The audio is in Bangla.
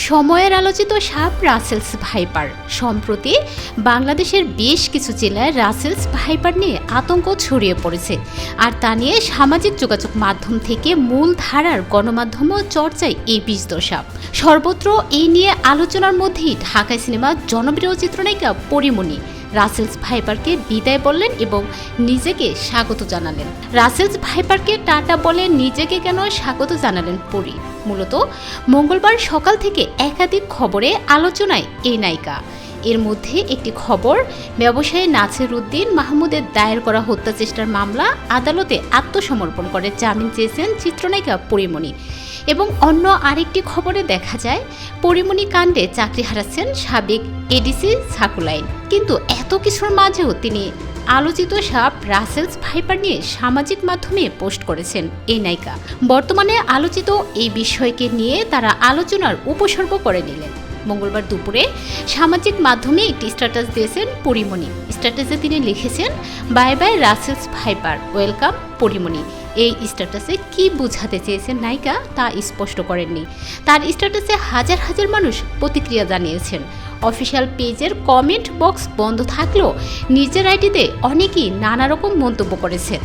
সময়ের আলোচিত সাপ রাসেলস ভাইপার সম্প্রতি বাংলাদেশের বেশ কিছু জেলায় রাসেলস ভাইপার নিয়ে আতঙ্ক ছড়িয়ে পড়েছে। আর তা নিয়ে সামাজিক যোগাযোগ মাধ্যম থেকে মূল ধারার গণমাধ্যমও চর্চায় এই বিষধ সাপ। সর্বত্র এই নিয়ে আলোচনার মধ্যেই ঢাকাই সিনেমার জনপ্রিয় চিত্রনায়িকা পরীমণি রাসেলস ভাইপারকে বিদায় বললেন এবং নিজেকে স্বাগত জানালেন। রাসেলস ভাইপারকে টাটা বলে নিজেকে কেন স্বাগত জানালেন পরী? মূলত মঙ্গলবার সকাল থেকে একাধিক খবরে আলোচনায় এই নায়িকা। এর মধ্যে একটি খবর, ব্যবসায়ী নাসির উদ্দিন মাহমুদের দায়ের করা হত্যা চেষ্টার মামলা আদালতে আত্মসমর্পণ করে জামিন চেয়েছেন চিত্রনায়িকা পরীমণি। এবং অন্য আরেকটি খবরে দেখা যায় পরীমণি কাণ্ডে চাকরি হারাচ্ছেন সাবেক এডিসি সাকুলাইন। কিন্তু এত কিছুর মাঝেও তিনি আলোচিত সাপ রাসেলস ভাইপার নিয়ে সামাজিক মাধ্যমে পোস্ট করেছেন এই নায়িকা। বর্তমানে আলোচিত এই বিষয়কে নিয়ে তারা আলোচনার উপসর্গ করে নিলেন। মঙ্গলবার দুপুরে সামাজিক মাধ্যমে একটি স্ট্যাটাস দিয়েছেন পরীমণি। স্ট্যাটাসে তিনি লিখেছেন, bye bye Russell's viper, welcome Pori Moni. এই স্ট্যাটাসে কি বোঝাতে চেয়েছেন নায়িকা তা স্পষ্ট করেননি। তার স্ট্যাটাসে হাজার হাজার মানুষ প্রতিক্রিয়া জানিয়েছেন। অফিসিয়াল পেজের কমেন্ট বক্স বন্ধ থাকলেও নিজের আইডিতে অনেকেই নানা রকম মন্তব্য করেছেন।